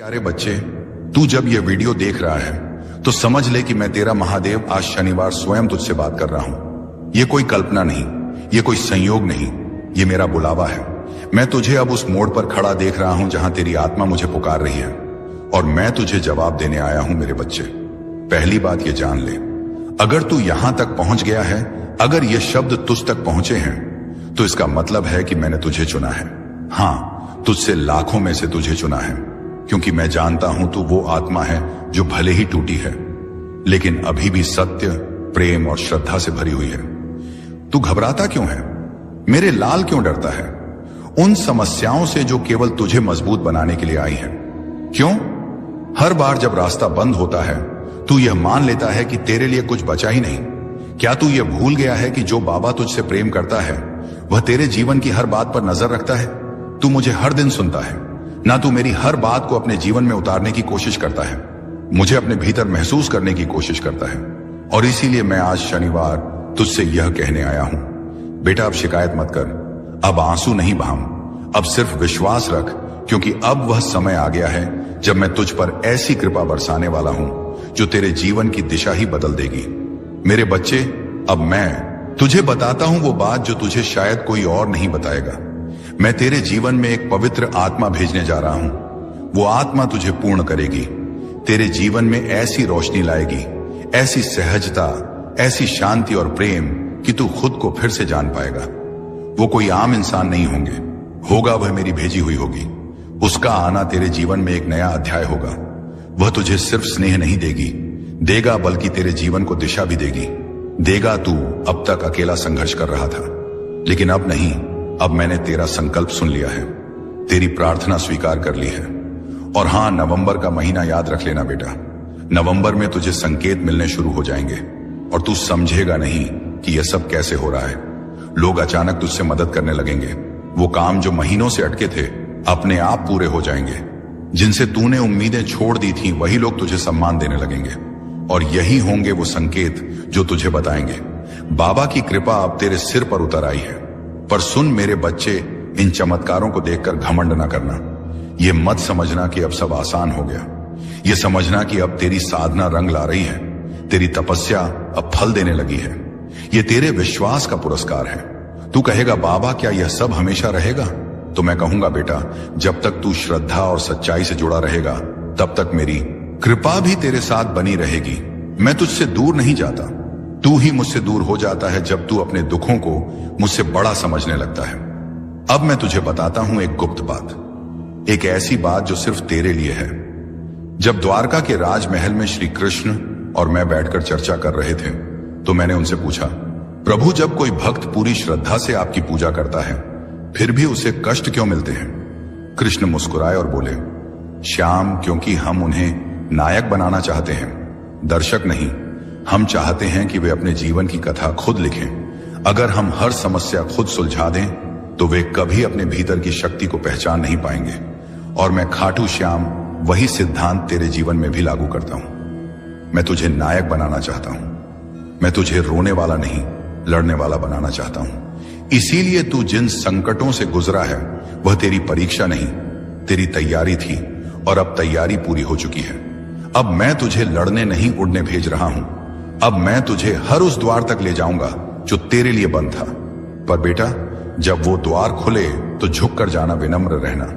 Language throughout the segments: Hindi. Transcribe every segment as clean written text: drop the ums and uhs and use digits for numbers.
प्यारे बच्चे, तू जब ये वीडियो देख रहा है तो समझ ले कि मैं तेरा महादेव आज शनिवार स्वयं तुझसे बात कर रहा हूं। ये कोई कल्पना नहीं, ये कोई संयोग नहीं, ये मेरा बुलावा है। मैं तुझे अब उस मोड़ पर खड़ा देख रहा हूं जहां तेरी आत्मा मुझे पुकार रही है और मैं तुझे जवाब देने आया हूं मेरे बच्चे। पहली बात ये जान ले, अगर तू यहां तक पहुंच गया है, अगर ये शब्द तुझ तक पहुंचे हैं, तो इसका मतलब है कि मैंने तुझे चुना है। हाँ, तुझसे लाखों में से तुझे चुना है, क्योंकि मैं जानता हूं तू वो आत्मा है जो भले ही टूटी है, लेकिन अभी भी सत्य, प्रेम और श्रद्धा से भरी हुई है। तू घबराता क्यों है? मेरे लाल क्यों डरता है? उन समस्याओं से जो केवल तुझे मजबूत बनाने के लिए आई हैं। क्यों? हर बार जब रास्ता बंद होता है, तू यह मान लेता है कि तेरे लिए कुछ बचा ही नहीं। क्या तू यह भूल गया है कि जो बाबा तुझसे प्रेम करता है, वह तेरे जीवन की हर बात पर नजर रखता है? तू मुझे हर दिन सुनता है, ना तू मेरी हर बात को अपने जीवन में उतारने की कोशिश करता है, मुझे अपने भीतर महसूस करने की कोशिश करता है। और इसीलिए मैं आज शनिवार तुझसे यह कहने आया हूं, बेटा अब शिकायत मत कर, अब आंसू नहीं बहाम, अब सिर्फ विश्वास रख, क्योंकि अब वह समय आ गया है जब मैं तुझ पर ऐसी कृपा बरसाने वाला हूं जो तेरे जीवन की दिशा ही बदल देगी। मेरे बच्चे, अब मैं तुझे बताता हूं वो बात जो तुझे शायद कोई और नहीं बताएगा। मैं तेरे जीवन में एक पवित्र आत्मा भेजने जा रहा हूं। वो आत्मा तुझे पूर्ण करेगी, तेरे जीवन में ऐसी रोशनी लाएगी, ऐसी सहजता, ऐसी शांति और प्रेम कि तू खुद को फिर से जान पाएगा। वो कोई आम इंसान नहीं होगा, वह मेरी भेजी हुई होगी। उसका आना तेरे जीवन में एक नया अध्याय होगा। वह तुझे सिर्फ स्नेह नहीं देगा, बल्कि तेरे जीवन को दिशा भी देगा। तू अब तक अकेला संघर्ष कर रहा था, लेकिन अब नहीं, अब मैंने तेरा संकल्प सुन लिया है, तेरी प्रार्थना स्वीकार कर ली है। और हां, नवंबर का महीना याद रख लेना बेटा। नवंबर में तुझे संकेत मिलने शुरू हो जाएंगे और तू समझेगा नहीं कि यह सब कैसे हो रहा है। लोग अचानक तुझसे मदद करने लगेंगे। वो काम जो महीनों से अटके थे अपने आप पूरे हो जाएंगे। जिनसे तूने उम्मीदें छोड़ दी थी, वही लोग तुझे सम्मान देने लगेंगे। और यही होंगे वो संकेत जो तुझे बताएंगे बाबा की कृपा अब तेरे सिर पर उतर आई है। पर सुन मेरे बच्चे, इन चमत्कारों को देखकर घमंड ना करना। ये मत समझना कि अब सब आसान हो गया। ये समझना कि अब तेरी साधना रंग ला रही है, तेरी तपस्या अब फल देने लगी है। ये तेरे विश्वास का पुरस्कार है। तू कहेगा, बाबा क्या यह सब हमेशा रहेगा? तो मैं कहूंगा, बेटा जब तक तू श्रद्धा और सच्चाई से जुड़ा रहेगा, तब तक मेरी कृपा भी तेरे साथ बनी रहेगी। मैं तुझसे दूर नहीं जाता, तू ही मुझसे दूर हो जाता है जब तू अपने दुखों को मुझसे बड़ा समझने लगता है। अब मैं तुझे बताता हूं एक गुप्त बात, एक ऐसी बात जो सिर्फ तेरे लिए है। जब द्वारका के राजमहल में श्री कृष्ण और मैं बैठकर चर्चा कर रहे थे, तो मैंने उनसे पूछा, प्रभु जब कोई भक्त पूरी श्रद्धा से आपकी पूजा करता है, फिर भी उसे कष्ट क्यों मिलते हैं? कृष्ण मुस्कुराए और बोले, श्याम, क्योंकि हम उन्हें नायक बनाना चाहते हैं, दर्शक नहीं। हम चाहते हैं कि वे अपने जीवन की कथा खुद लिखें। अगर हम हर समस्या खुद सुलझा दें, तो वे कभी अपने भीतर की शक्ति को पहचान नहीं पाएंगे। और मैं खाटू श्याम वही सिद्धांत तेरे जीवन में भी लागू करता हूं। मैं तुझे नायक बनाना चाहता हूं। मैं तुझे रोने वाला नहीं, लड़ने वाला बनाना चाहता हूं। इसीलिए तू जिन संकटों से गुजरा है, वह तेरी परीक्षा नहीं, तेरी तैयारी थी। और अब तैयारी पूरी हो चुकी है। अब मैं तुझे लड़ने नहीं, उड़ने भेज रहा हूं। अब मैं तुझे हर उस द्वार तक ले जाऊंगा जो तेरे लिए बंद था। पर बेटा, जब वो द्वार खुले तो झुक कर जाना, विनम्र रहना।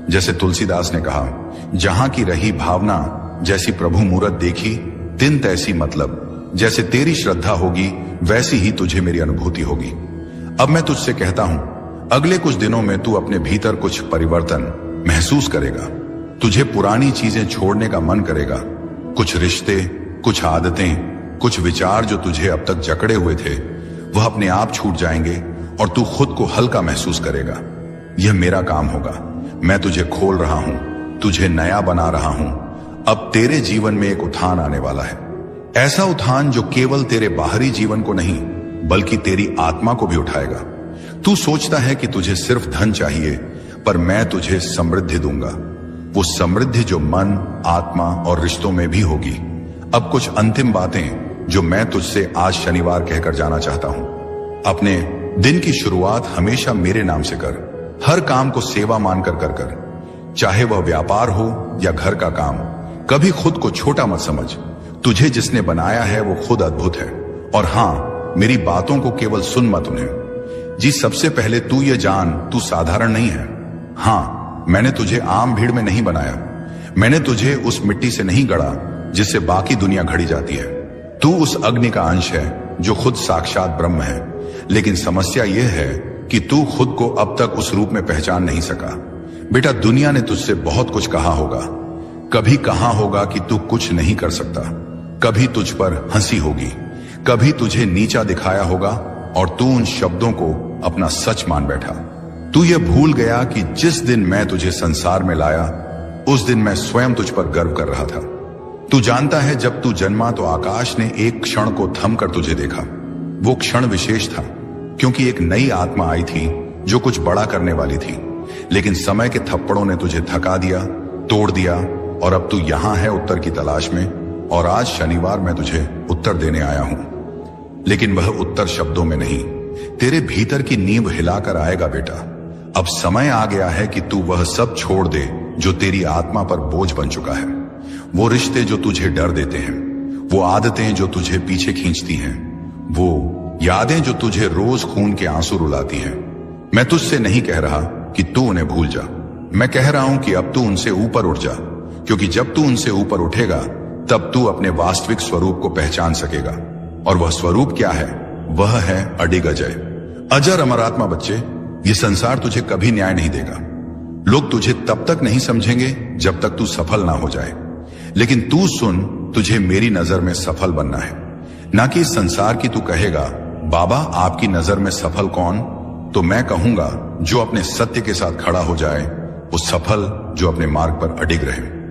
जैसे तुलसीदास ने कहा, जहां की रही भावना, जैसी प्रभु मूरत देखी, दिन तैसी मतलब। जैसे तेरी श्रद्धा होगी, वैसी ही तुझे मेरी अनुभूति होगी। अब मैं तुझसे कहता हूं, अगले कुछ दिनों में तू अपने भीतर कुछ परिवर्तन महसूस करेगा। तुझे पुरानी चीजें छोड़ने का मन करेगा। कुछ रिश्ते, कुछ आदतें, कुछ विचार जो तुझे अब तक जकड़े हुए थे, वह अपने आप छूट जाएंगे और तू खुद को हल्का महसूस करेगा। यह मेरा काम होगा। मैं तुझे खोल रहा हूं, तुझे नया बना रहा हूं। अब तेरे जीवन में एक उत्थान आने वाला है। ऐसा उत्थान जो केवल तेरे बाहरी जीवन को नहीं, बल्कि तेरी आत्मा को भी उठाएगा। तू सोचता है कि तुझे सिर्फ धन चाहिए, पर मैं तुझे समृद्धि दूंगा। वो समृद्धि जो मन, आत्मा और रिश्तों में भी होगी। अब कुछ अंतिम बातें जो मैं तुझसे आज शनिवार कहकर जाना चाहता हूं। अपने दिन की शुरुआत हमेशा मेरे नाम से कर। हर काम को सेवा मानकर कर। चाहे वह व्यापार हो या घर का काम। कभी खुद को छोटा मत समझ। तुझे जिसने बनाया है वो खुद अद्भुत है। और हाँ, मेरी बातों को केवल सुन मत उन्हें। जी, सबसे पहले तू ये जान, तू साधारण नहीं है। हाँ, मैंने तुझे आम भीड़ में नहीं बनाया। मैंने तुझे उस मिट्टी से नहीं गढ़ा जिससे बाकी दुनिया घड़ी जाती है। तू उस अग्नि का अंश है जो खुद साक्षात ब्रह्म है। लेकिन समस्या यह है कि तू खुद को अब तक उस रूप में पहचान नहीं सका। बेटा, दुनिया ने तुझसे बहुत कुछ कहा होगा। कभी कहा होगा कि तू कुछ नहीं कर सकता, कभी तुझ पर हंसी होगी, कभी तुझे नीचा दिखाया होगा और तू उन शब्दों को अपना सच मान बैठा। तू ये भूल गया कि जिस दिन मैं तुझे संसार में लाया उस दिन मैं स्वयं तुझ पर गर्व कर रहा था। तू जानता है, जब तू जन्मा तो आकाश ने एक क्षण को थम कर तुझे देखा। वो क्षण विशेष था क्योंकि एक नई आत्मा आई थी जो कुछ बड़ा करने वाली थी। लेकिन समय के थप्पड़ों ने तुझे थका दिया, तोड़ दिया और अब तू यहां है उत्तर की तलाश में। और आज शनिवार मैं तुझे उत्तर देने आया हूं। लेकिन वह उत्तर शब्दों में नहीं, तेरे भीतर की नींव हिलाकर आएगा। बेटा, अब समय आ गया है कि तू वह सब छोड़ दे जो तेरी आत्मा पर बोझ बन चुका है। वो रिश्ते जो तुझे डर देते हैं, वो आदतें जो तुझे पीछे खींचती हैं, वो यादें जो तुझे रोज खून के आंसू रुलाती हैं। मैं तुझसे नहीं कह रहा कि तू उन्हें भूल जा। मैं कह रहा हूं कि अब तू उनसे ऊपर उठ जा, क्योंकि जब तू उनसे ऊपर उठेगा तब तू अपने वास्तविक स्वरूप को पहचान सकेगा। और वह स्वरूप क्या है? वह है अडिग अजय, अजर अमरात्मा। बच्चे, ये संसार तुझे कभी न्याय नहीं देगा। लोग तुझे तब तक नहीं समझेंगे जब तक तू सफल ना हो जाए। लेकिन तू सुन, तुझे मेरी नजर में सफल बनना है, ना कि इस संसार की। तू कहेगा, बाबा आपकी नजर में सफल कौन? तो मैं कहूंगा, जो अपने सत्य के साथ खड़ा हो जाए वो सफल, जो अपने मार्ग पर अडिग रहे।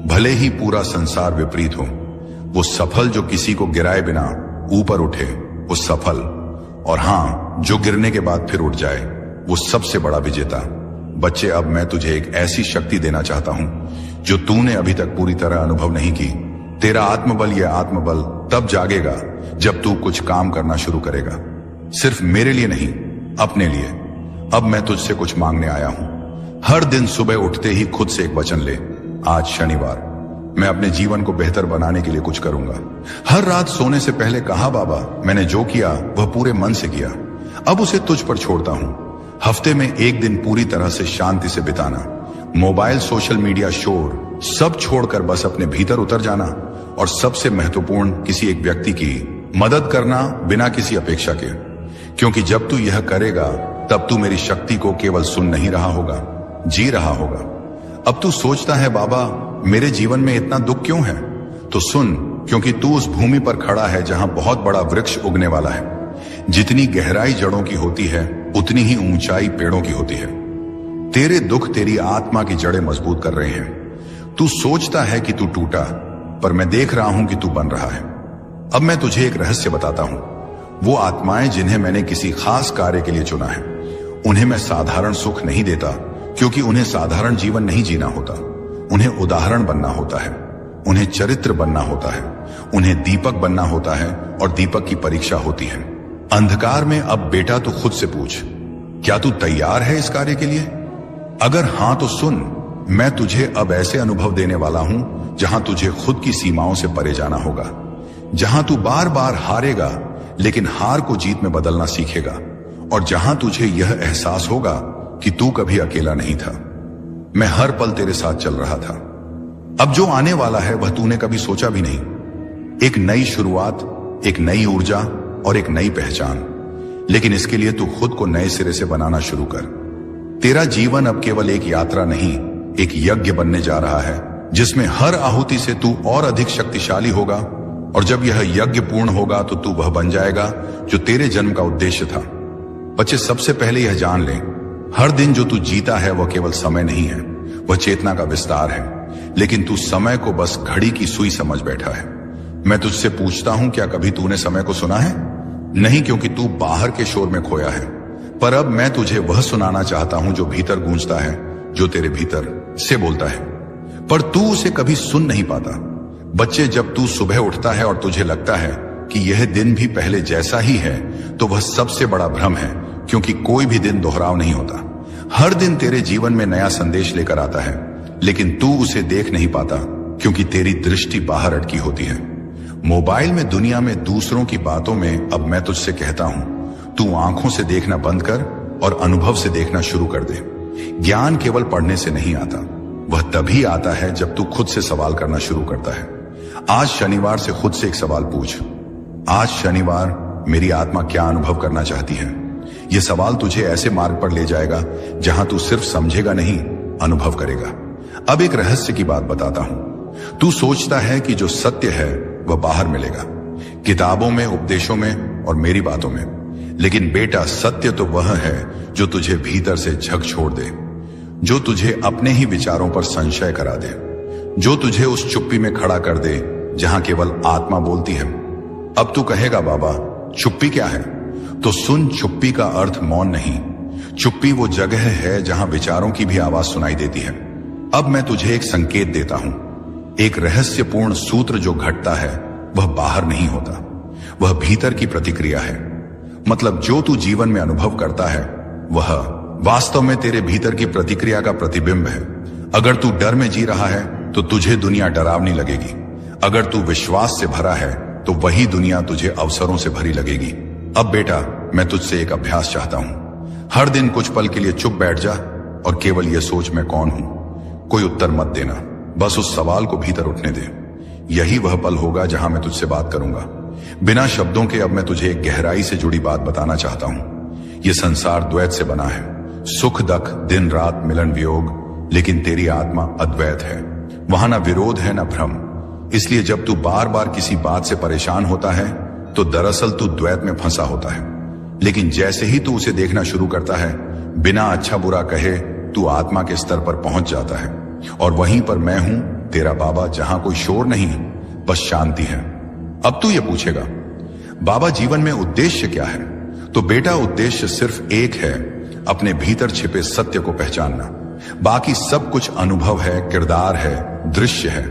भले ही पूरा संसार विपरीत हो, वो सफल जो किसी को गिराए बिना ऊपर उठे वो सफल। और हां, जो गिरने के बाद फिर उठ जाए वो सबसे बड़ा विजेता। बच्चे, अब मैं तुझे एक ऐसी शक्ति देना चाहता हूं जो तूने अभी तक पूरी तरह अनुभव नहीं की। तेरा आत्मबल, यह आत्मबल तब जागेगा जब तू कुछ काम करना शुरू करेगा। सिर्फ मेरे लिए नहीं, अपने लिए। अब मैं तुझसे कुछ मांगने आया हूं। हर दिन सुबह उठते ही खुद से एक वचन ले, आज शनिवार मैं अपने जीवन को बेहतर बनाने के लिए कुछ करूंगा। हर रात सोने से पहले कहा, बाबा मैंने जो किया वह पूरे मन से किया, अब उसे तुझ पर छोड़ता हूं। हफ्ते में एक दिन पूरी तरह से शांति से बिताना, मोबाइल, सोशल मीडिया, शोर सब छोड़कर बस अपने भीतर उतर जाना। और सबसे महत्वपूर्ण, किसी एक व्यक्ति की मदद करना बिना किसी अपेक्षा के। क्योंकि जब तू यह करेगा तब तू मेरी शक्ति को केवल सुन नहीं रहा होगा, जी रहा होगा। अब तू सोचता है, बाबा मेरे जीवन में इतना दुख क्यों है? तो सुन, क्योंकि तू उस भूमि पर खड़ा है जहां बहुत बड़ा वृक्ष उगने वाला है। जितनी गहराई जड़ों की होती है उतनी ही ऊंचाई पेड़ों की होती है। तेरे दुख तेरी आत्मा की जड़ें मजबूत कर रहे हैं। तू सोचता है कि तू टूटा, पर मैं देख रहा हूं कि तू बन रहा है। अब मैं तुझे एक रहस्य बताता हूं। वो आत्माएं जिन्हें मैंने किसी खास कार्य के लिए चुना है, उन्हें मैं साधारण सुख नहीं देता, क्योंकि उन्हें साधारण जीवन नहीं जीना होता। उन्हें उदाहरण बनना होता है, उन्हें चरित्र बनना होता है, उन्हें दीपक बनना होता है। और दीपक की परीक्षा होती है अंधकार में। अब बेटा तू खुद से पूछ, क्या तू तैयार है इस कार्य के लिए? अगर हां तो सुन, मैं तुझे अब ऐसे अनुभव देने वाला हूं जहां तुझे खुद की सीमाओं से परे जाना होगा, जहां तू बार बार हारेगा लेकिन हार को जीत में बदलना सीखेगा, और जहां तुझे यह एहसास होगा कि तू कभी अकेला नहीं था। मैं हर पल तेरे साथ चल रहा था। अब जो आने वाला है वह तूने कभी सोचा भी नहीं। एक नई शुरुआत, एक नई ऊर्जा और एक नई पहचान। लेकिन इसके लिए तू खुद को नए सिरे से बनाना शुरू कर। तेरा जीवन अब केवल एक यात्रा नहीं, एक यज्ञ बनने जा रहा है, जिसमें हर आहुति से तू और अधिक शक्तिशाली होगा। और जब यह यज्ञ पूर्ण होगा तो तू वह बन जाएगा जो तेरे जन्म का उद्देश्य था। बच्चे, सबसे पहले यह जान ले, हर दिन जो तू जीता है वह केवल समय नहीं है, वह चेतना का विस्तार है। लेकिन तू समय को बस घड़ी की सुई समझ बैठा है। मैं तुझसे पूछता हूं, क्या कभी तूने समय को सुना है? नहीं, क्योंकि तू बाहर के शोर में खोया है। पर अब मैं तुझे वह सुनाना चाहता हूं जो भीतर गूंजता है, जो तेरे भीतर से बोलता है, पर तू उसे कभी सुन नहीं पाता। बच्चे, जब तू सुबह उठता है और तुझे लगता है कि यह दिन भी पहले जैसा ही है, तो वह सबसे बड़ा भ्रम है, क्योंकि कोई भी दिन दोहराव नहीं होता। हर दिन तेरे जीवन में नया संदेश लेकर आता है, लेकिन तू उसे देख नहीं पाता क्योंकि तेरी दृष्टि बाहर अटकी होती है। मोबाइल में, दुनिया में, दूसरों की बातों में अब मैं तुझसे कहता हूं, तू आंखों से देखना बंद कर और अनुभव से देखना शुरू कर दे। ज्ञान केवल पढ़ने से नहीं आता, वह तभी आता है जब तू खुद से सवाल करना शुरू करता है। आज शनिवार से खुद से एक सवाल पूछ, आज शनिवार मेरी आत्मा क्या अनुभव करना चाहती है? यह सवाल तुझे ऐसे मार्ग पर ले जाएगा जहां तू सिर्फ समझेगा नहीं, अनुभव करेगा। अब एक रहस्य की बात बताता हूं। तू सोचता है कि जो सत्य है वह बाहर मिलेगा, किताबों में, उपदेशों में और मेरी बातों में। लेकिन बेटा, सत्य तो वह है जो तुझे भीतर से झकझोर दे, जो तुझे अपने ही विचारों पर संशय करा दे, जो तुझे उस चुप्पी में खड़ा कर दे जहां केवल आत्मा बोलती है। अब तू कहेगा, बाबा चुप्पी क्या है? तो सुन, चुप्पी का अर्थ मौन नहीं। चुप्पी वो जगह है जहां विचारों की भी आवाज सुनाई देती है। अब मैं तुझे एक संकेत देता हूं। एक रहस्यपूर्ण सूत्र जो घटता है वह बाहर नहीं होता, वह भीतर की प्रतिक्रिया है। मतलब जो तू जीवन में अनुभव करता है वह वास्तव में तेरे भीतर की प्रतिक्रिया का प्रतिबिंब है। अगर तू डर में जी रहा है तो तुझे दुनिया डरावनी लगेगी। अगर तू विश्वास से भरा है तो वही दुनिया तुझे अवसरों से भरी लगेगी। अब बेटा, मैं तुझसे एक अभ्यास चाहता हूं। हर दिन कुछ पल के लिए चुप बैठ जा और केवल यह सोच, मैं कौन हूं? कोई उत्तर मत देना, बस उस सवाल को भीतर उठने दे। यही वह पल होगा जहां मैं तुझसे बात करूंगा बिना शब्दों के। अब मैं तुझे एक गहराई से जुड़ी बात बताना चाहता हूं। यह संसार द्वैत से बना है, सुख दुख, दिन रात, मिलन वियोग, लेकिन तेरी आत्मा अद्वैत है। वहां ना विरोध है ना भ्रम। इसलिए जब तू बार बार किसी बात से परेशान होता है तो दरअसल तू द्वैत में फंसा होता है। लेकिन जैसे ही तू उसे देखना शुरू करता है, बिना अच्छा बुरा कहे तू आत्मा के स्तर पर पहुंच जाता है। और वहीं पर मैं हूं, तेरा बाबा, जहां कोई शोर नहीं, बस शांति है। अब तू ये पूछेगा, बाबा जीवन में उद्देश्य क्या है? तो बेटा, उद्देश्य सिर्फ एक है, अपने भीतर छिपे सत्य को पहचानना। बाकी सब कुछ अनुभव है, किरदार है, दृश्य है,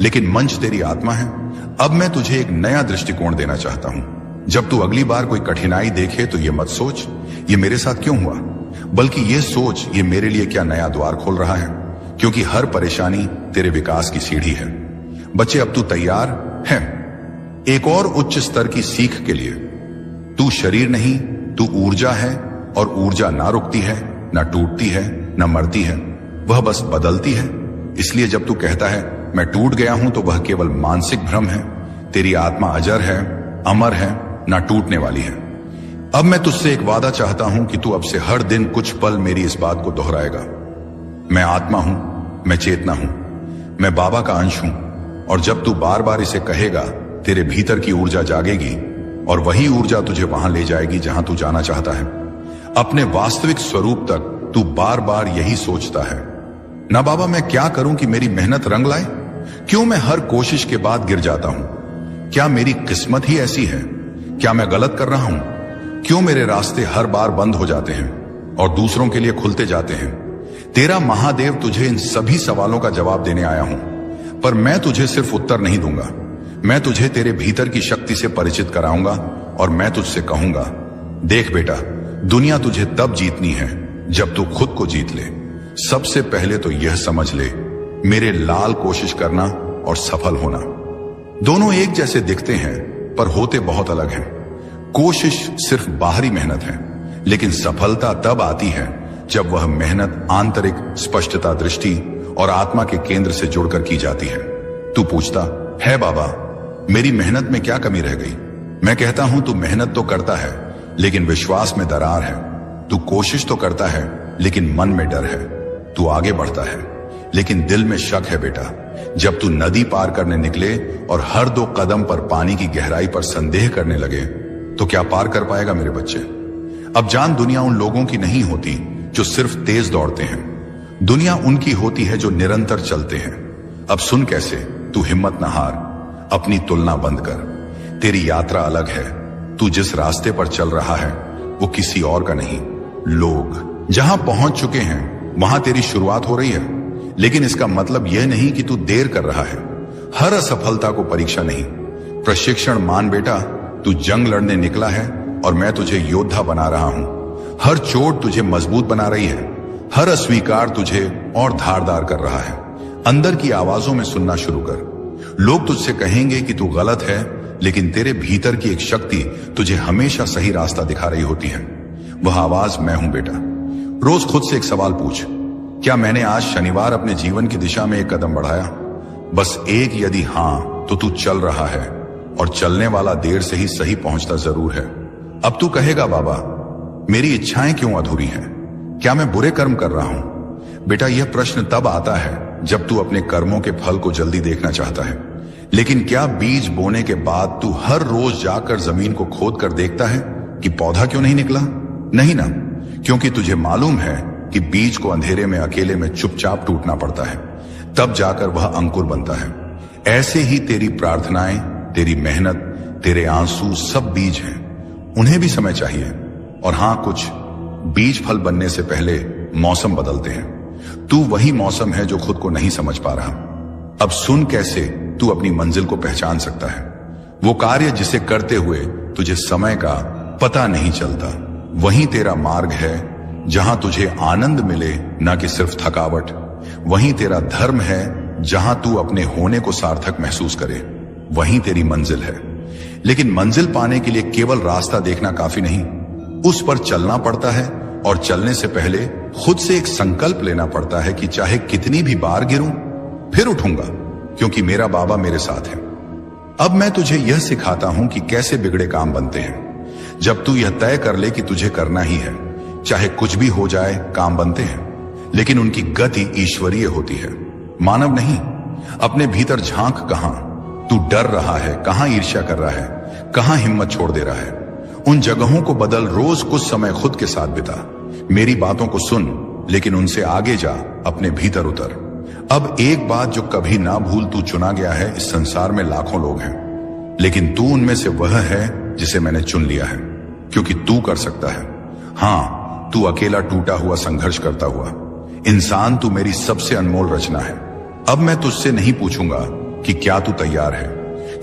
लेकिन मंच तेरी आत्मा है। अब मैं तुझे एक नया दृष्टिकोण देना चाहता हूं। जब तू अगली बार कोई कठिनाई देखे तो ये मत सोच ये मेरे साथ क्यों हुआ, बल्कि ये सोच ये मेरे लिए क्या नया द्वार खोल रहा है। क्योंकि हर परेशानी तेरे विकास की सीढ़ी है। बच्चे, अब तू तैयार है एक और उच्च स्तर की सीख के लिए? तू शरीर नहीं, तू ऊर्जा है, और ऊर्जा ना रुकती है, ना टूटती है, ना मरती है, वह बस बदलती है। इसलिए जब तू कहता है मैं टूट गया हूं तो वह केवल मानसिक भ्रम है। तेरी आत्मा अजर है, अमर है, ना टूटने वाली है। अब मैं तुझसे एक वादा चाहता हूं कि तू अब से हर दिन कुछ पल मेरी इस बात को दोहराएगा। मैं आत्मा हूं, मैं चेतना हूं, मैं बाबा का अंश हूं। और जब तू बार बार इसे कहेगा, तेरे भीतर की ऊर्जा जागेगी और वही ऊर्जा तुझे वहां ले जाएगी जहां तू जाना चाहता है, अपने वास्तविक स्वरूप तक। तू बार बार यही सोचता है ना, बाबा मैं क्या करूं कि मेरी मेहनत रंग लाए? क्यों मैं हर कोशिश के बाद गिर जाता हूं? क्या मेरी किस्मत ही ऐसी है? क्या मैं गलत कर रहा हूं? क्यों मेरे रास्ते हर बार बंद हो जाते हैं और दूसरों के लिए खुलते जाते हैं? तेरा महादेव तुझे इन सभी सवालों का जवाब देने आया हूं, पर मैं तुझे सिर्फ उत्तर नहीं दूंगा। मैं तुझे तेरे भीतर की शक्ति से परिचित कराऊंगा और मैं तुझसे कहूंगा, देख बेटा, दुनिया तुझे तब जीतनी है जब तू खुद को जीत ले। सबसे पहले तो यह समझ ले, मेरे लाल कोशिश करना और सफल होना दोनों एक जैसे दिखते हैं पर होते बहुत अलग हैं। कोशिश सिर्फ बाहरी मेहनत है, लेकिन सफलता तब आती है जब वह मेहनत आंतरिक स्पष्टता, दृष्टि और आत्मा के केंद्र से जुड़कर की जाती है। तू पूछता है, बाबा मेरी मेहनत में क्या कमी रह गई? मैं कहता हूं, तू मेहनत तो करता है लेकिन विश्वास में दरार है। तू कोशिश तो करता है लेकिन मन में डर है। तू आगे बढ़ता है लेकिन दिल में शक है। बेटा, जब तू नदी पार करने निकले और हर 2 कदम पर पानी की गहराई पर संदेह करने लगे तो क्या पार कर पाएगा मेरे बच्चे? अब जान, दुनिया उन लोगों की नहीं होती जो सिर्फ तेज दौड़ते हैं। दुनिया उनकी होती है जो निरंतर चलते हैं। अब सुन कैसे, तू हिम्मत न हार, अपनी तुलना बंद कर। तेरी यात्रा अलग है। तू जिस रास्ते पर चल रहा है वो किसी और का नहीं। लोग जहां पहुंच चुके हैं वहां तेरी शुरुआत हो रही है, लेकिन इसका मतलब यह नहीं कि तू देर कर रहा है। हर असफलता को परीक्षा नहीं, प्रशिक्षण मान बेटा। तू जंग लड़ने निकला है और मैं तुझे योद्धा बना रहा हूं। हर चोट तुझे मजबूत बना रही है, हर अस्वीकार तुझे और धारदार कर रहा है। अंदर की आवाजों में सुनना शुरू कर। लोग तुझसे कहेंगे कि तू गलत है, लेकिन तेरे भीतर की एक शक्ति तुझे हमेशा सही रास्ता दिखा रही होती है। वह आवाज मैं हूं बेटा। रोज खुद से एक सवाल पूछ, क्या मैंने आज शनिवार अपने जीवन की दिशा में एक कदम बढ़ाया? बस एक, यदि हां तो तू चल रहा है, और चलने वाला देर से ही सही पहुंचता जरूर है। अब तू कहेगा, बाबा मेरी इच्छाएं क्यों अधूरी हैं? क्या मैं बुरे कर्म कर रहा हूं? बेटा, यह प्रश्न तब आता है जब तू अपने कर्मों के फल को जल्दी देखना चाहता है। लेकिन क्या बीज बोने के बाद तू हर रोज जाकर जमीन को खोद कर देखता है कि पौधा क्यों नहीं निकला? नहीं ना, क्योंकि तुझे मालूम है कि बीज को अंधेरे में अकेले में चुपचाप टूटना पड़ता है, तब जाकर वह अंकुर बनता है। ऐसे ही तेरी प्रार्थनाएं, तेरी मेहनत, तेरे आंसू सब बीज हैं। उन्हें भी समय चाहिए। और हां, कुछ बीज फल बनने से पहले मौसम बदलते हैं। तू वही मौसम है जो खुद को नहीं समझ पा रहा। अब सुन कैसे तू अपनी मंजिल को पहचान सकता है। वो कार्य जिसे करते हुए तुझे समय का पता नहीं चलता, वही तेरा मार्ग है जहां तुझे आनंद मिले, ना कि सिर्फ थकावट। वही तेरा धर्म है जहां तू अपने होने को सार्थक महसूस करे। वही तेरी मंजिल है। लेकिन मंजिल पाने के लिए केवल रास्ता देखना काफी नहीं, उस पर चलना पड़ता है। और चलने से पहले खुद से एक संकल्प लेना पड़ता है कि चाहे कितनी भी बार गिरूं, फिर उठूंगा, क्योंकि मेरा बाबा मेरे साथ है। अब मैं तुझे यह सिखाता हूं कि कैसे बिगड़े काम बनते हैं। जब तू यह तय कर ले कि तुझे करना ही है, चाहे कुछ भी हो जाए, काम बनते हैं। लेकिन उनकी गति ईश्वरीय होती है, मानव नहीं। अपने भीतर झांक, कहां तू डर रहा है, कहां ईर्ष्या कर रहा है, कहां हिम्मत छोड़ दे रहा है। उन जगहों को बदल, रोज कुछ समय खुद के साथ बिता। मेरी बातों को सुन, लेकिन उनसे आगे जा, अपने भीतर उतर। अब एक बात जो कभी ना भूल, तू चुना गया है। इस संसार में लाखों लोग हैं, लेकिन तू उनमें से वह है जिसे मैंने चुन लिया है, क्योंकि तू कर सकता है। हां, तू अकेला टूटा हुआ संघर्ष करता हुआ इंसान, तू मेरी सबसे अनमोल रचना है। अब मैं तुझसे नहीं पूछूंगा कि क्या तू तैयार है,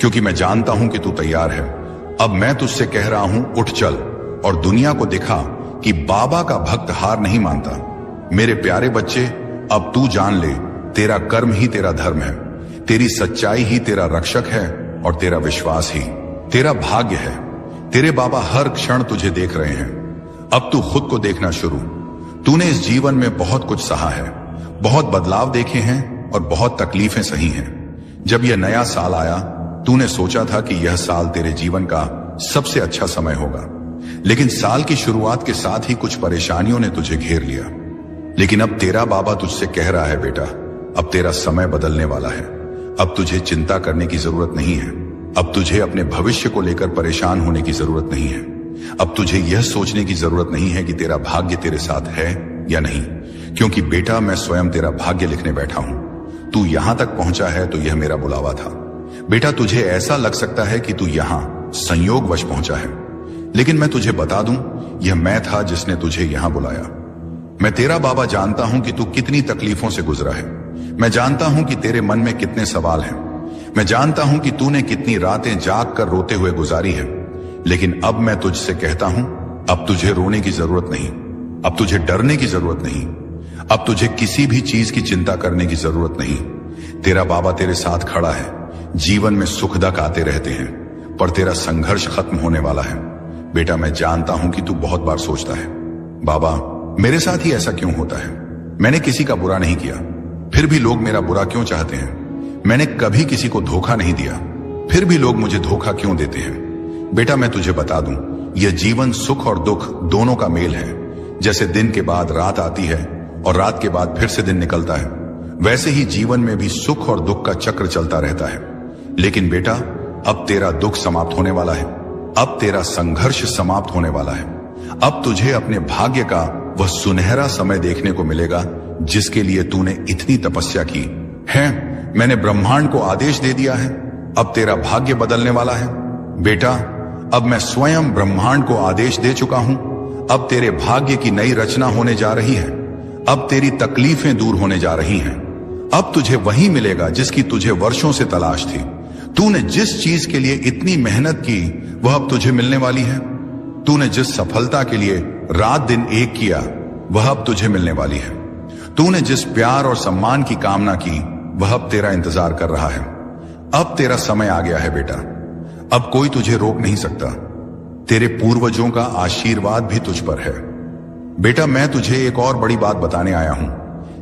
क्योंकि मैं जानता हूं कि तू तैयार है। अब मैं तुझसे कह रहा हूं, उठ चल और दुनिया को दिखा कि बाबा का भक्त हार नहीं मानता। मेरे प्यारे बच्चे, अब तू जान ले, तेरा कर्म ही तेरा धर्म है, तेरी सच्चाई ही तेरा रक्षक है, और तेरा विश्वास ही तेरा भाग्य है। तेरे बाबा हर क्षण तुझे देख रहे हैं। अब तू खुद को देखना शुरू। तूने इस जीवन में बहुत कुछ सहा है, बहुत बदलाव देखे हैं, और बहुत तकलीफें सही हैं। जब यह नया साल आया, तूने सोचा था कि यह साल तेरे जीवन का सबसे अच्छा समय होगा। लेकिन साल की शुरुआत के साथ ही कुछ परेशानियों ने तुझे घेर लिया। लेकिन अब तेरा बाबा तुझसे कह रहा है, बेटा अब तेरा समय बदलने वाला है। अब तुझे चिंता करने की जरूरत नहीं है। अब तुझे अपने भविष्य को लेकर परेशान होने की जरूरत नहीं है। अब तुझे यह सोचने की जरूरत नहीं है कि तेरा भाग्य तेरे साथ है या नहीं, क्योंकि बेटा मैं स्वयं तेरा भाग्य लिखने बैठा हूं। तू यहां तक पहुंचा है तो यह मेरा बुलावा था। बेटा, तुझे ऐसा लग सकता है कि तू यहां संयोगवश पहुंचा है, लेकिन मैं तुझे बता दूं, यह मैं था जिसने तुझे यहां बुलाया। मैं तेरा बाबा जानता हूं कि तू कितनी तकलीफों से गुजरा है। मैं जानता हूं कि तेरे मन में कितने सवाल हैं। मैं जानता हूं कि तूने कितनी रातें जाग कर रोते हुए गुजारी है। लेकिन अब मैं तुझसे कहता हूं, अब तुझे रोने की जरूरत नहीं, अब तुझे डरने की जरूरत नहीं, अब तुझे किसी भी चीज की चिंता करने की जरूरत नहीं। तेरा बाबा तेरे साथ खड़ा है। जीवन में सुख दुख आते रहते हैं, पर तेरा संघर्ष खत्म होने वाला है। बेटा, मैं जानता हूं कि तू बहुत बार सोचता है, बाबा मेरे साथ ही ऐसा क्यों होता है? मैंने किसी का बुरा नहीं किया, फिर भी लोग मेरा बुरा क्यों चाहते हैं? मैंने कभी किसी को धोखा नहीं दिया, फिर भी लोग मुझे धोखा क्यों देते हैं? बेटा, मैं तुझे बता दूं, यह जीवन सुख और दुख दोनों का मेल है। जैसे दिन के बाद रात आती है और रात के बाद फिर से दिन निकलता है, वैसे ही जीवन में भी सुख और दुख का चक्र चलता रहता है। लेकिन बेटा, अब तेरा दुख समाप्त होने वाला है। अब तेरा संघर्ष समाप्त होने वाला है। अब तुझे अपने भाग्य का वह सुनहरा समय देखने को मिलेगा जिसके लिए तूने इतनी तपस्या की है। मैंने ब्रह्मांड को आदेश दे दिया है, अब तेरा भाग्य बदलने वाला है। बेटा, अब मैं स्वयं ब्रह्मांड को आदेश दे चुका हूं। अब तेरे भाग्य की नई रचना होने जा रही है। अब तेरी तकलीफें दूर होने जा रही हैं। अब तुझे वही मिलेगा जिसकी तुझे वर्षों से तलाश थी। तूने जिस चीज के लिए इतनी मेहनत की, वह अब तुझे मिलने वाली है। तूने जिस सफलता के लिए रात दिन एक किया, वह अब तुझे मिलने वाली है। तूने जिस प्यार और सम्मान की कामना की, वह अब तेरा इंतजार कर रहा है। अब तेरा समय आ गया है बेटा। अब कोई तुझे रोक नहीं सकता। तेरे पूर्वजों का आशीर्वाद भी तुझ पर है। बेटा, मैं तुझे एक और बड़ी बात बताने आया हूं।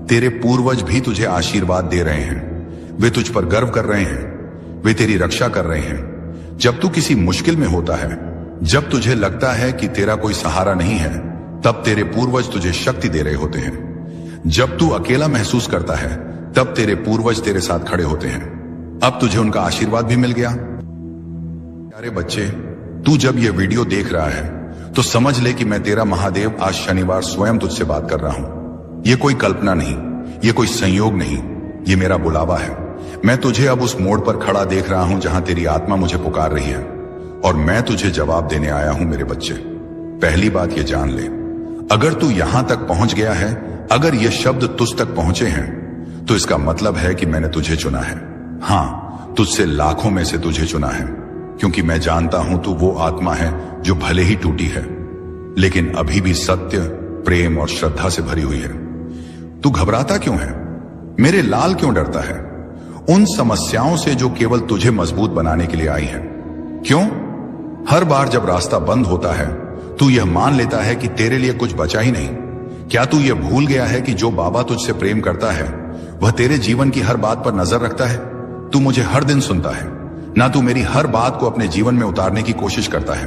तेरे पूर्वज भी तुझे आशीर्वाद दे रहे हैं। वे तुझ पर गर्व कर रहे हैं। वे तेरी रक्षा कर रहे हैं। जब तू किसी मुश्किल में होता है, जब तुझे लगता है कि तेरा कोई सहारा नहीं है, तब तेरे पूर्वज तुझे शक्ति दे रहे होते हैं। जब तू अकेला महसूस करता है, तब तेरे पूर्वज तेरे साथ खड़े होते हैं। अब तुझे उनका आशीर्वाद भी मिल गया। प्यारे बच्चे, तू जब ये वीडियो देख रहा है तो समझ ले कि मैं तेरा महादेव आज शनिवार स्वयं तुझसे बात कर रहा हूं। ये कोई कल्पना नहीं, ये कोई संयोग नहीं, ये मेरा बुलावा है। मैं तुझे अब उस मोड़ पर खड़ा देख रहा हूं जहां तेरी आत्मा मुझे पुकार रही है, और मैं तुझे जवाब देने आया हूं मेरे बच्चे। पहली बात ये जान ले, अगर तू यहां तक पहुंच गया है, अगर ये शब्द तुझ तक पहुंचे हैं, तो इसका मतलब है कि मैंने तुझे चुना है। हां, तुझसे लाखों में से तुझे चुना है, क्योंकि मैं जानता हूं तू वो आत्मा है जो भले ही टूटी है, लेकिन अभी भी सत्य, प्रेम और श्रद्धा से भरी हुई है। तू घबराता क्यों है? मेरे लाल क्यों डरता है? उन समस्याओं से जो केवल तुझे मजबूत बनाने के लिए आई है। क्यों? हर बार जब रास्ता बंद होता है, तू यह मान लेता है कि तेरे लिए कुछ बचा ही नहीं। क्या तू यह भूल गया है कि जो बाबा तुझसे प्रेम करता है, वह तेरे जीवन की हर बात पर नजर रखता है? तू मुझे हर दिन सुनता है ना, तू मेरी हर बात को अपने जीवन में उतारने की कोशिश करता है,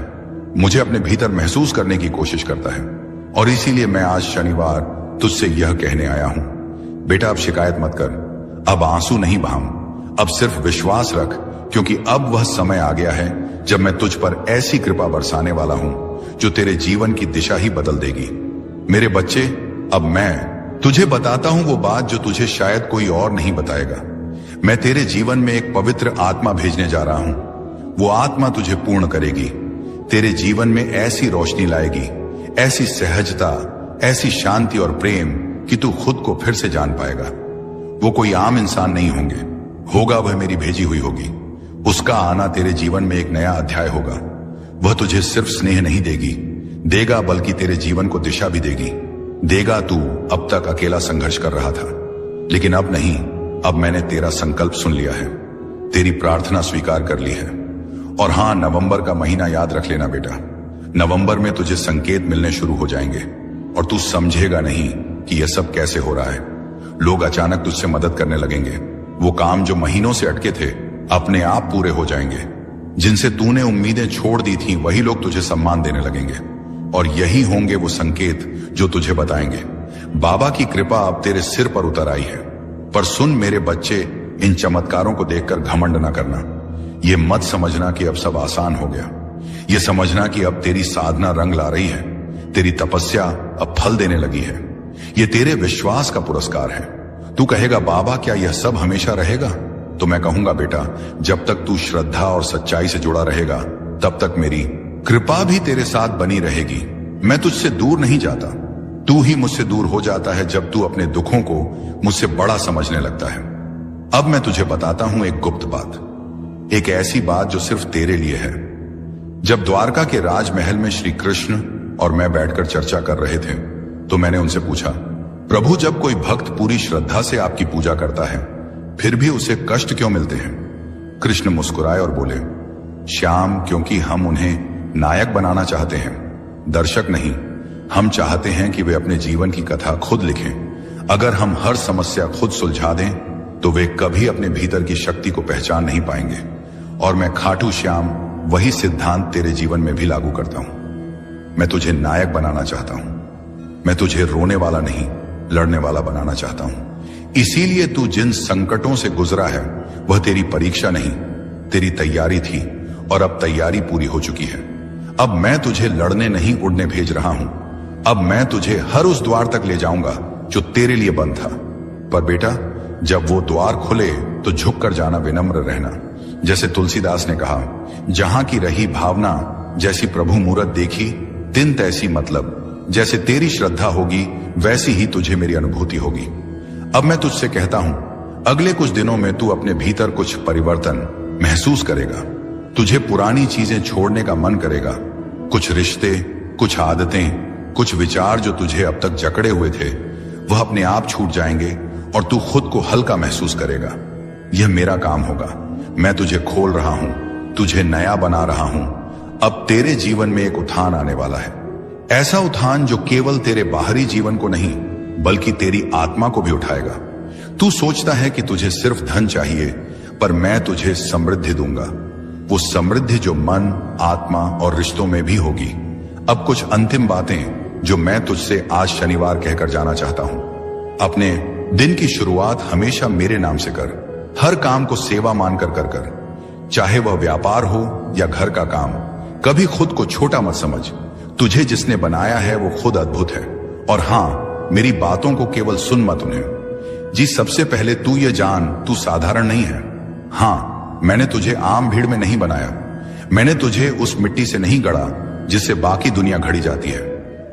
मुझे अपने भीतर महसूस करने की कोशिश करता है। और इसीलिए मैं आज शनिवार तुझसे यह कहने आया हूं, बेटा अब शिकायत मत कर, अब आंसू नहीं बहाऊं, अब सिर्फ विश्वास रख, क्योंकि अब वह समय आ गया है जब मैं तुझ पर ऐसी कृपा बरसाने वाला हूं जो तेरे जीवन की दिशा ही बदल देगी। मेरे बच्चे, अब मैं तुझे बताता हूं वो बात जो तुझे शायद कोई और नहीं बताएगा। मैं तेरे जीवन में एक पवित्र आत्मा भेजने जा रहा हूं। वो आत्मा तुझे पूर्ण करेगी, तेरे जीवन में ऐसी रोशनी लाएगी, ऐसी सहजता, ऐसी शांति और प्रेम कि तू खुद को फिर से जान पाएगा। वो कोई आम इंसान नहीं होगा, वह मेरी भेजी हुई होगी। उसका आना तेरे जीवन में एक नया अध्याय होगा। वह तुझे सिर्फ स्नेह नहीं देगा, बल्कि तेरे जीवन को दिशा भी देगा। तू अब तक अकेला संघर्ष कर रहा था, लेकिन अब नहीं, अब मैंने तेरा संकल्प सुन लिया है, तेरी प्रार्थना स्वीकार कर ली है। और हां, नवंबर का महीना याद रख लेना बेटा। नवंबर में तुझे संकेत मिलने शुरू हो जाएंगे, और तू समझेगा नहीं कि यह सब कैसे हो रहा है। लोग अचानक तुझसे मदद करने लगेंगे। वो काम जो महीनों से अटके थे, अपने आप पूरे हो जाएंगे। जिनसे तूने उम्मीदें छोड़ दी थी, वही लोग तुझे सम्मान देने लगेंगे, और यही होंगे वो संकेत जो तुझे बताएंगे बाबा की कृपा अब तेरे सिर पर उतर आई है। पर सुन मेरे बच्चे, इन चमत्कारों को देखकर घमंड ना करना। ये मत समझना कि अब सब आसान हो गया। ये समझना कि अब तेरी साधना रंग ला रही है, तेरी तपस्या अब फल देने लगी है। ये तेरे विश्वास का पुरस्कार है। तू कहेगा, बाबा क्या यह सब हमेशा रहेगा? तो मैं कहूंगा, बेटा, जब तक तू श्रद्धा और सच्चाई से जुड़ा रहेगा, तब तक मेरी कृपा भी तेरे साथ बनी रहेगी। मैं तुझसे दूर नहीं जाता, तू ही मुझसे दूर हो जाता है जब तू अपने दुखों को मुझसे बड़ा समझने लगता है। अब मैं तुझे बताता हूं एक गुप्त बात, एक ऐसी बात जो सिर्फ तेरे लिए है। जब द्वारका के राजमहल में श्री कृष्ण और मैं बैठकर चर्चा कर रहे थे, तो मैंने उनसे पूछा, प्रभु, जब कोई भक्त पूरी श्रद्धा से आपकी पूजा करता है, फिर भी उसे कष्ट क्यों मिलते हैं? कृष्ण मुस्कुराए और बोले, श्याम, क्योंकि हम उन्हें नायक बनाना चाहते हैं, दर्शक नहीं। हम चाहते हैं कि वे अपने जीवन की कथा खुद लिखें। अगर हम हर समस्या खुद सुलझा दें, तो वे कभी अपने भीतर की शक्ति को पहचान नहीं पाएंगे। और मैं खाटू श्याम वही सिद्धांत तेरे जीवन में भी लागू करता हूं। मैं तुझे नायक बनाना चाहता हूं। मैं तुझे रोने वाला नहीं, लड़ने वाला बनाना चाहता हूं। इसीलिए तू जिन संकटों से गुजरा है, वह तेरी परीक्षा नहीं, तेरी तैयारी थी, और अब तैयारी पूरी हो चुकी है। अब मैं तुझे लड़ने नहीं, उड़ने भेज रहा हूं। अब मैं तुझे हर उस द्वार तक ले जाऊंगा जो तेरे लिए बंद था। पर बेटा, जब वो द्वार खुले तो झुक कर जाना, विनम्र रहना। जैसे तुलसीदास ने कहा, जहां की रही भावना, जैसी प्रभु मूरत देखी, तिन तैसी मतलब। जैसे तेरी श्रद्धा होगी, वैसी ही तुझे मेरी अनुभूति होगी। अब मैं तुझसे कहता हूं, अगले कुछ दिनों में तू अपने भीतर कुछ परिवर्तन महसूस करेगा। तुझे पुरानी चीजें छोड़ने का मन करेगा। कुछ रिश्ते, कुछ आदतें, कुछ विचार जो तुझे अब तक जकड़े हुए थे, वह अपने आप छूट जाएंगे, और तू खुद को हल्का महसूस करेगा। यह मेरा काम होगा। मैं तुझे खोल रहा हूं, तुझे नया बना रहा हूं। अब तेरे जीवन में एक उत्थान आने वाला है, ऐसा उत्थान जो केवल तेरे बाहरी जीवन को नहीं बल्कि तेरी आत्मा को भी उठाएगा। तू सोचता है कि तुझे सिर्फ धन चाहिए, पर मैं तुझे समृद्धि दूंगा, वो समृद्धि जो मन, आत्मा और रिश्तों में भी होगी। अब कुछ अंतिम बातें जो मैं तुझसे आज शनिवार कहकर जाना चाहता हूं। अपने दिन की शुरुआत हमेशा मेरे नाम से कर। हर काम को सेवा मानकर कर, चाहे वह व्यापार हो या घर का काम। कभी खुद को छोटा मत समझ। तुझे जिसने बनाया है वो खुद अद्भुत है। और हां, मेरी बातों को केवल सुन मत उन्हें। जी, सबसे पहले तू ये जान, तू साधारण नहीं है। हां, मैंने तुझे आम भीड़ में नहीं बनाया। मैंने तुझे उस मिट्टी से नहीं गढ़ा जिससे बाकी दुनिया घड़ी जाती है।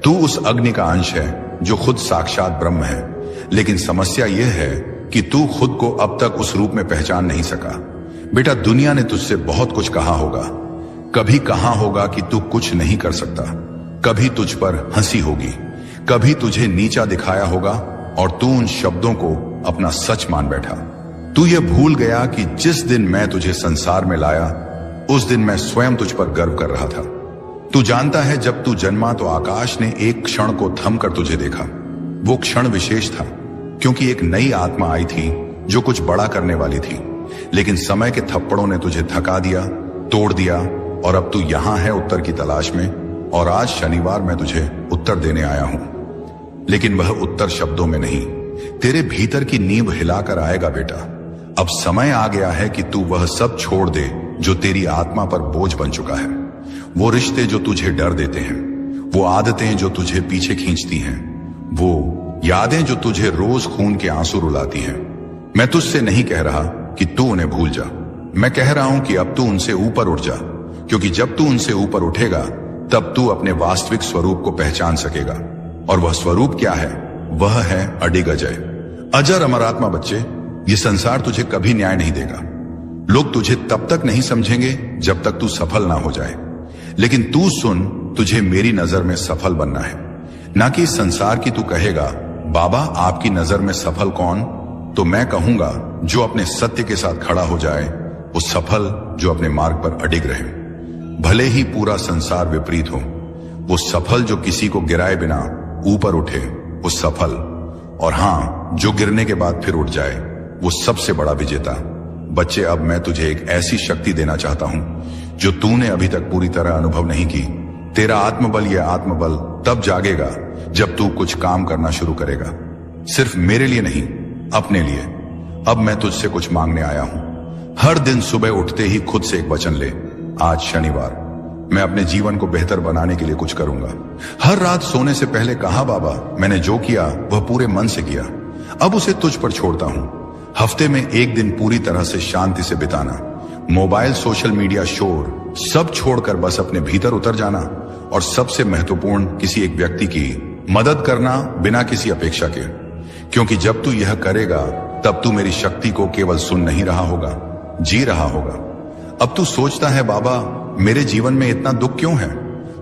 तू उस अग्नि का अंश है जो खुद साक्षात ब्रह्म है। लेकिन समस्या यह है कि तू खुद को अब तक उस रूप में पहचान नहीं सका। बेटा, दुनिया ने तुझसे बहुत कुछ कहा होगा। कभी कहा होगा कि तू कुछ नहीं कर सकता, कभी तुझ पर हंसी होगी, कभी तुझे नीचा दिखाया होगा और तू उन शब्दों को अपना सच मान बैठा। तू ये भूल गया कि जिस दिन मैं तुझे संसार में लाया उस दिन मैं स्वयं तुझ पर गर्व कर रहा था। तू जानता है, जब तू जन्मा तो आकाश ने एक क्षण को थम कर तुझे देखा। वो क्षण विशेष था क्योंकि एक नई आत्मा आई थी जो कुछ बड़ा करने वाली थी। लेकिन समय के थप्पड़ों ने तुझे थका दिया, तोड़ दिया और अब तू यहां है उत्तर की तलाश में। और आज शनिवार मैं तुझे उत्तर देने आया हूं, लेकिन वह उत्तर शब्दों में नहीं, तेरे भीतर की नींव हिलाकर आएगा। बेटा, अब समय आ गया है कि तू वह सब छोड़ दे जो तेरी आत्मा पर बोझ बन चुका है। वो रिश्ते जो तुझे डर देते हैं, वो आदतें जो तुझे पीछे खींचती हैं, वो यादें जो तुझे रोज खून के आंसू रुलाती हैं। मैं तुझसे नहीं कह रहा कि तू उन्हें भूल जा। मैं कह रहा हूं कि अब तू उनसे ऊपर उठ जा, क्योंकि जब तू उनसे ऊपर उठेगा तब तू अपने वास्तविक स्वरूप को पहचान सकेगा। और वह स्वरूप क्या है? वह है अडिग अजय, अजर अमरात्मा। बच्चे, ये संसार तुझे कभी न्याय नहीं देगा। लोग तुझे तब तक नहीं समझेंगे जब तक तू सफल ना हो जाए। लेकिन तू सुन, तुझे मेरी नजर में सफल बनना है, ना कि इस संसार की। तू कहेगा, बाबा आपकी नजर में सफल कौन? तो मैं कहूंगा, जो अपने सत्य के साथ खड़ा हो जाए वो सफल, जो अपने मार्ग पर अडिग रहे, भले ही पूरा संसार विपरीत हो। वो सफल जो किसी को गिराए बिना ऊपर उठे, वो सफल। और हां, जो गिरने के बाद फिर उठ जाए, वो सबसे बड़ा विजेता। बच्चे, अब मैं तुझे एक ऐसी शक्ति देना चाहता हूं जो तूने अभी तक पूरी तरह अनुभव नहीं की। तेरा आत्मबल, यह आत्मबल तब जागेगा जब तू कुछ काम करना शुरू करेगा, सिर्फ मेरे लिए नहीं, अपने लिए। अब मैं तुझसे कुछ मांगने आया हूं। हर दिन सुबह उठते ही खुद से एक वचन ले, आज शनिवार मैं अपने जीवन को बेहतर बनाने के लिए कुछ करूंगा। हर रात सोने से पहले कहा, बाबा मैंने जो किया वह पूरे मन से किया, अब उसे तुझ पर छोड़ता हूं। हफ्ते में एक दिन पूरी तरह से शांति से बिताना, मोबाइल, सोशल मीडिया, शोर सब छोड़कर बस अपने भीतर उतर जाना। और सबसे महत्वपूर्ण, किसी एक व्यक्ति की मदद करना बिना किसी अपेक्षा के। क्योंकि जब तू यह करेगा तब तू मेरी शक्ति को केवल सुन नहीं रहा होगा, जी रहा होगा। अब तू सोचता है, बाबा मेरे जीवन में इतना दुख क्यों है?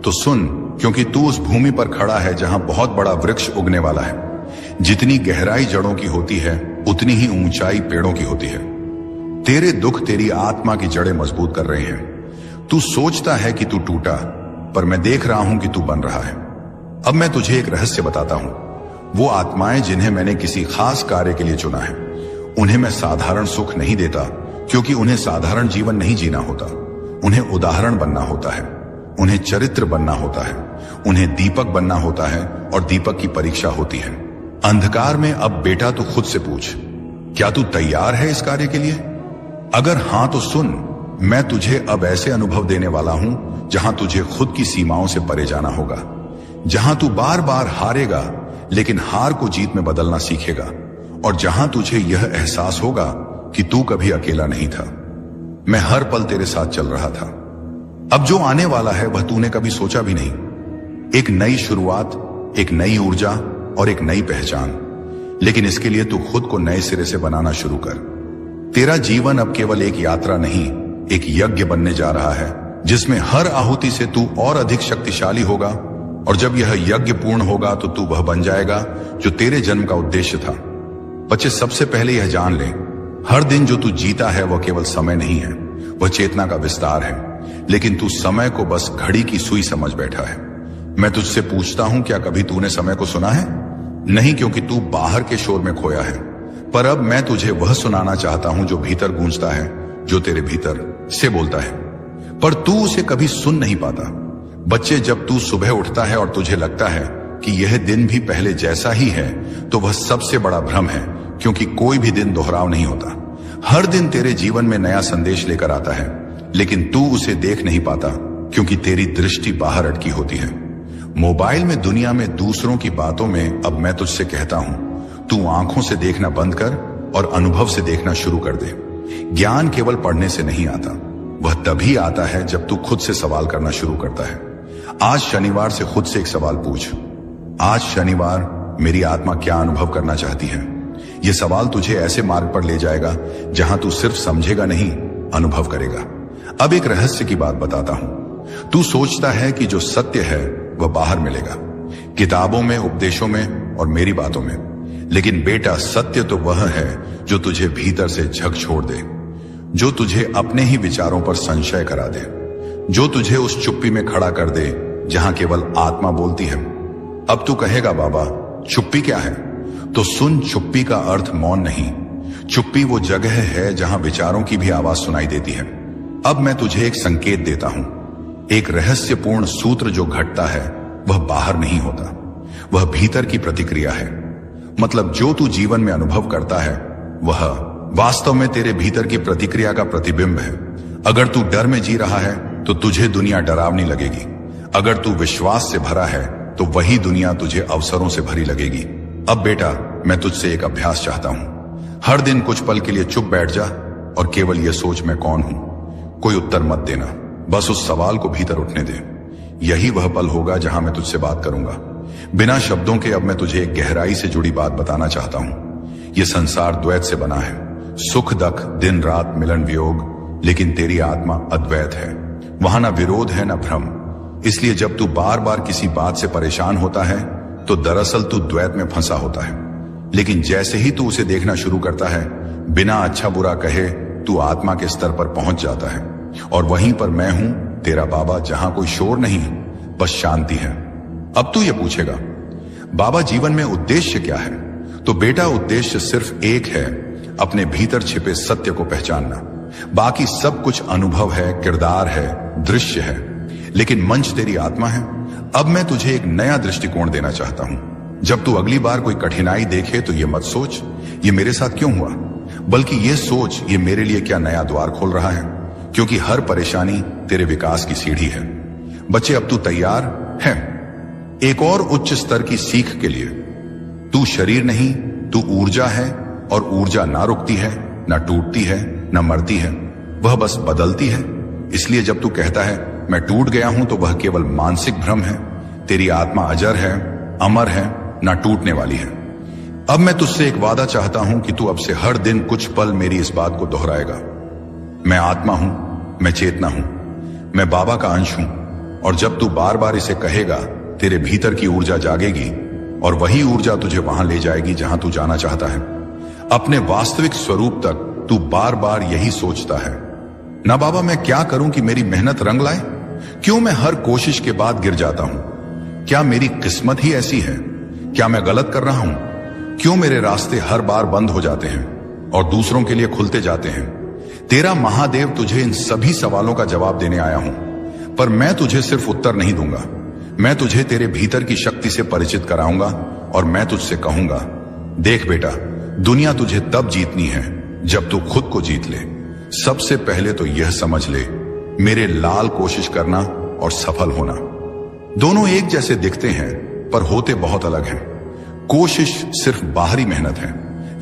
तो सुन, क्योंकि तू उस भूमि पर खड़ा है जहां बहुत बड़ा वृक्ष उगने वाला है। जितनी गहराई जड़ों की होती है उतनी ही ऊंचाई पेड़ों की होती है। तेरे दुख तेरी आत्मा की जड़ें मजबूत कर रहे हैं। तू सोचता है कि तू टूटा, पर मैं देख रहा हूं कि तू बन रहा है। अब मैं तुझे एक रहस्य बताता हूं। वो आत्माएं जिन्हें मैंने किसी खास कार्य के लिए चुना है, उन्हें मैं साधारण सुख नहीं देता, क्योंकि उन्हें साधारण जीवन नहीं जीना होता। उन्हें उदाहरण बनना होता है, उन्हें चरित्र बनना होता है, उन्हें दीपक बनना होता है, और दीपक की परीक्षा होती है अंधकार में। अब बेटा तू खुद से पूछ, क्या तू तैयार है इस कार्य के लिए? अगर हां तो सुन, मैं तुझे अब ऐसे अनुभव देने वाला हूं जहां तुझे खुद की सीमाओं से परे जाना होगा, जहां तू बार बार हारेगा लेकिन हार को जीत में बदलना सीखेगा, और जहां तुझे यह एहसास होगा कि तू कभी अकेला नहीं था। मैं हर पल तेरे साथ चल रहा था। अब जो आने वाला है वह तूने कभी सोचा भी नहीं। एक नई शुरुआत, एक नई ऊर्जा और एक नई पहचान। लेकिन इसके लिए तू खुद को नए सिरे से बनाना शुरू कर। तेरा जीवन अब केवल एक यात्रा नहीं, एक यज्ञ बनने जा रहा है, जिसमें हर आहुति से तू और अधिक शक्तिशाली होगा। और जब यह यज्ञ पूर्ण होगा तो तू वह बन जाएगा जो तेरे जन्म का उद्देश्य था। बच्चे सबसे पहले यह जान ले, हर दिन जो तू जीता है वह केवल समय नहीं है, वह चेतना का विस्तार है। लेकिन तू समय को बस घड़ी की सुई समझ बैठा है। मैं तुझसे पूछता हूं, क्या कभी तूने समय को सुना है? नहीं, क्योंकि तू बाहर के शोर में खोया है। पर अब मैं तुझे वह सुनाना चाहता हूं जो भीतर गूंजता है, जो तेरे भीतर से बोलता है, पर तू उसे कभी सुन नहीं पाता। बच्चे, जब तू सुबह उठता है और तुझे लगता है कि यह दिन भी पहले जैसा ही है, तो वह सबसे बड़ा भ्रम है, क्योंकि कोई भी दिन दोहराव नहीं होता। हर दिन तेरे जीवन में नया संदेश लेकर आता है, लेकिन तू उसे देख नहीं पाता, क्योंकि तेरी दृष्टि बाहर अटकी होती है। मोबाइल में, दुनिया में, दूसरों की बातों में। अब मैं तुझसे कहता हूं, तू आंखों से देखना बंद कर और अनुभव से देखना शुरू कर दे। ज्ञान केवल पढ़ने से नहीं आता, वह तभी आता है जब तू खुद से सवाल करना शुरू करता है। आज शनिवार से खुद से एक सवाल पूछ, आज शनिवार मेरी आत्मा क्या अनुभव करना चाहती है? यह सवाल तुझे ऐसे मार्ग पर ले जाएगा जहां तू सिर्फ समझेगा नहीं, अनुभव करेगा। अब एक रहस्य की बात बताता हूं। तू सोचता है कि जो सत्य है वह बाहर मिलेगा, किताबों में, उपदेशों में और मेरी बातों में। लेकिन बेटा, सत्य तो वह है जो तुझे भीतर से झकझोर दे, जो तुझे अपने ही विचारों पर संशय करा दे, जो तुझे उस चुप्पी में खड़ा कर दे जहां केवल आत्मा बोलती है। अब तू कहेगा, बाबा चुप्पी क्या है? तो सुन, चुप्पी का अर्थ मौन नहीं। चुप्पी वो जगह है जहां विचारों की भी आवाज सुनाई देती है। अब मैं तुझे एक संकेत देता हूं, एक रहस्यपूर्ण सूत्र जो घटता है वह बाहर नहीं होता, वह भीतर की प्रतिक्रिया है। मतलब जो तू जीवन में अनुभव करता है वह वास्तव में तेरे भीतर की प्रतिक्रिया का प्रतिबिंब है। अगर तू डर में जी रहा है तो तुझे दुनिया डरावनी लगेगी। अगर तू विश्वास से भरा है तो वही दुनिया तुझे अवसरों से भरी लगेगी। अब बेटा, मैं तुझसे एक अभ्यास चाहता हूं। हर दिन कुछ पल के लिए चुप बैठ जा और केवल यह सोच, मैं कौन हूं? कोई उत्तर मत देना, बस उस सवाल को भीतर उठने दे। यही वह पल होगा जहां मैं तुझसे बात करूंगा, बिना शब्दों के। अब मैं तुझे एक गहराई से जुड़ी बात बताना चाहता हूं। यह संसार द्वैत से बना है, सुख दुख, दिन रात, मिलन वियोग, लेकिन तेरी आत्मा अद्वैत है। वहां ना विरोध है, ना भ्रम। इसलिए जब तू बार बार किसी बात से परेशान होता है तो दरअसल तू द्वैत में फंसा होता है। लेकिन जैसे ही तू उसे देखना शुरू करता है, बिना अच्छा बुरा कहे तू आत्मा के स्तर पर पहुंच जाता है। और वहीं पर मैं हूं, तेरा बाबा, जहां कोई शोर नहीं, बस शांति है। अब तू ये पूछेगा, बाबा जीवन में उद्देश्य क्या है? तो बेटा, उद्देश्य सिर्फ एक है, अपने भीतर छिपे सत्य को पहचानना। बाकी सब कुछ अनुभव है, किरदार है, दृश्य है, लेकिन मंच तेरी आत्मा है। अब मैं तुझे एक नया दृष्टिकोण देना चाहता हूं। जब तू अगली बार कोई कठिनाई देखे तो ये मत सोच, ये मेरे साथ क्यों हुआ, बल्कि ये सोच, ये मेरे लिए क्या नया द्वार खोल रहा है। क्योंकि हर परेशानी तेरे विकास की सीढ़ी है। बच्चे, अब तू तैयार है एक और उच्च स्तर की सीख के लिए? तू शरीर नहीं, तू ऊर्जा है, और ऊर्जा ना रुकती है, ना टूटती है, ना मरती है, वह बस बदलती है। इसलिए जब तू कहता है मैं टूट गया हूं, तो वह केवल मानसिक भ्रम है। तेरी आत्मा अजर है, अमर है, ना टूटने वाली है। अब मैं तुझसे एक वादा चाहता हूं कि तू अब से हर दिन कुछ पल मेरी इस बात को दोहराएगा, मैं आत्मा हूं, मैं चेतना हूं, मैं बाबा का अंश हूं। और जब तू बार बार इसे कहेगा, तेरे भीतर की ऊर्जा जागेगी, और वही ऊर्जा तुझे वहां ले जाएगी जहां तू जाना चाहता है, अपने वास्तविक स्वरूप तक। तू बार बार यही सोचता है, ना बाबा मैं क्या करूं कि मेरी मेहनत रंग लाए? क्यों मैं हर कोशिश के बाद गिर जाता हूं? क्या मेरी किस्मत ही ऐसी है? क्या मैं गलत कर रहा हूं? क्यों मेरे रास्ते हर बार बंद हो जाते हैं और दूसरों के लिए खुलते जाते हैं? तेरा महादेव तुझे इन सभी सवालों का जवाब देने आया हूं, पर मैं तुझे सिर्फ उत्तर नहीं दूंगा। मैं तुझे तेरे भीतर की शक्ति से परिचित कराऊंगा, और मैं तुझसे कहूंगा, देख बेटा, दुनिया तुझे तब जीतनी है जब तू खुद को जीत ले। सबसे पहले तो यह समझ ले, मेरे लाल कोशिश करना और सफल होना दोनों एक जैसे दिखते हैं, पर होते बहुत अलग हैं। कोशिश सिर्फ बाहरी मेहनत है,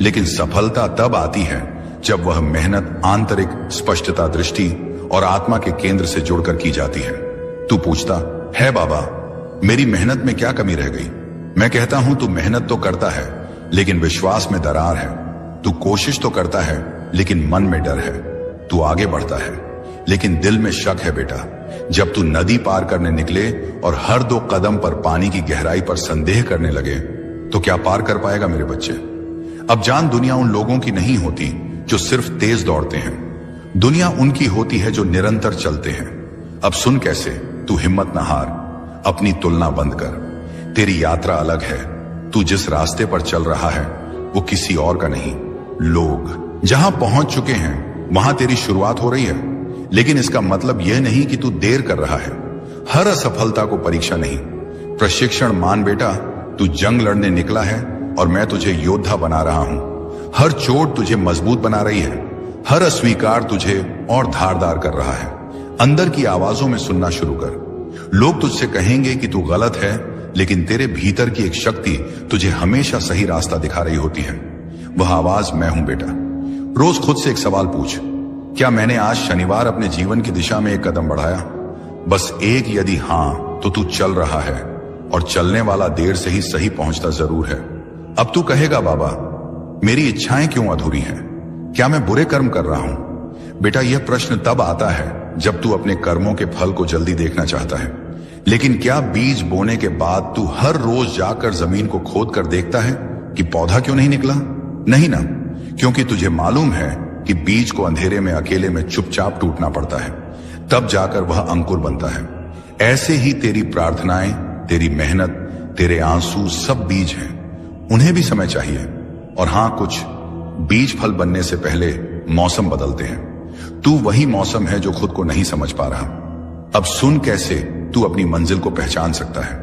लेकिन सफलता तब आती है जब वह मेहनत आंतरिक स्पष्टता, दृष्टि और आत्मा के केंद्र से जुड़कर की जाती है। तू पूछता है, बाबा मेरी मेहनत में क्या कमी रह गई? मैं कहता हूं, तू मेहनत तो करता है, लेकिन विश्वास में दरार है। तू कोशिश तो करता है, लेकिन मन में डर है। तू आगे बढ़ता है, लेकिन दिल में शक है। बेटा, जब तू नदी पार करने निकले और हर 2 कदम पर पानी की गहराई पर संदेह करने लगे, तो क्या पार कर पाएगा मेरे बच्चे? अब जान, दुनिया उन लोगों की नहीं होती जो सिर्फ तेज दौड़ते हैं, दुनिया उनकी होती है जो निरंतर चलते हैं। अब सुन कैसे, तू हिम्मत न हार, अपनी तुलना बंद कर। तेरी यात्रा अलग है, तू जिस रास्ते पर चल रहा है वो किसी और का नहीं। लोग जहां पहुंच चुके हैं वहां तेरी शुरुआत हो रही है, लेकिन इसका मतलब यह नहीं कि तू देर कर रहा है। हर असफलता को परीक्षा नहीं, प्रशिक्षण मान बेटा। तू जंग लड़ने निकला है और मैं तुझे योद्धा बना रहा हूं। हर चोट तुझे मजबूत बना रही है, हर अस्वीकार तुझे और धारदार कर रहा है। अंदर की आवाजों में सुनना शुरू कर। लोग तुझसे कहेंगे कि तू गलत है, लेकिन तेरे भीतर की एक शक्ति तुझे हमेशा सही रास्ता दिखा रही होती है। वह आवाज मैं हूं बेटा। रोज खुद से एक सवाल पूछ, क्या मैंने आज शनिवार अपने जीवन की दिशा में एक कदम बढ़ाया? बस एक यदि हां, तो तू चल रहा है, और चलने वाला देर से ही सही पहुंचता जरूर है। अब तू कहेगा, बाबा मेरी इच्छाएं क्यों अधूरी हैं? क्या मैं बुरे कर्म कर रहा हूं? बेटा, यह प्रश्न तब आता है जब तू अपने कर्मों के फल को जल्दी देखना चाहता है। लेकिन क्या बीज बोने के बाद तू हर रोज जाकर जमीन को खोद कर देखता है कि पौधा क्यों नहीं निकला? नहीं ना, क्योंकि तुझे मालूम है कि बीज को अंधेरे में अकेले में चुपचाप टूटना पड़ता है, तब जाकर वह अंकुर बनता है। ऐसे ही तेरी प्रार्थनाएं, तेरी मेहनत, तेरे आंसू सब बीज हैं, उन्हें भी समय चाहिए। और हां, कुछ बीज फल बनने से पहले मौसम बदलते हैं। तू वही मौसम है जो खुद को नहीं समझ पा रहा। अब सुन कैसे तू अपनी मंजिल को पहचान सकता है।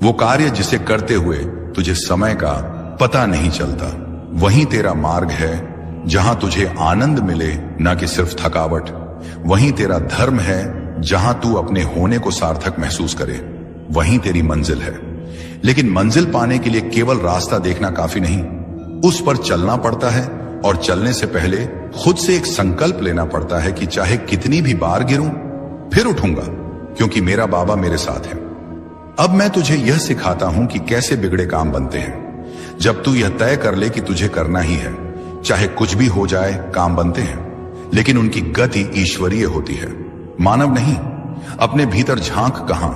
वो कार्य जिसे करते हुए तुझे समय का पता नहीं चलता, वही तेरा मार्ग है जहां तुझे आनंद मिले, ना कि सिर्फ थकावट। वही तेरा धर्म है जहां तू अपने होने को सार्थक महसूस करे। वही तेरी मंजिल है। लेकिन मंजिल पाने के लिए केवल रास्ता देखना काफी नहीं, उस पर चलना पड़ता है। और चलने से पहले खुद से एक संकल्प लेना पड़ता है कि चाहे कितनी भी बार गिरूं, फिर उठूंगा, क्योंकि मेरा बाबा मेरे साथ है। अब मैं तुझे यह सिखाता हूं कि कैसे बिगड़े काम बनते हैं। जब तू यह तय कर ले कि तुझे करना ही है, चाहे कुछ भी हो जाए, काम बनते हैं। लेकिन उनकी गति ईश्वरीय होती है, मानव नहीं। अपने भीतर झांक, कहां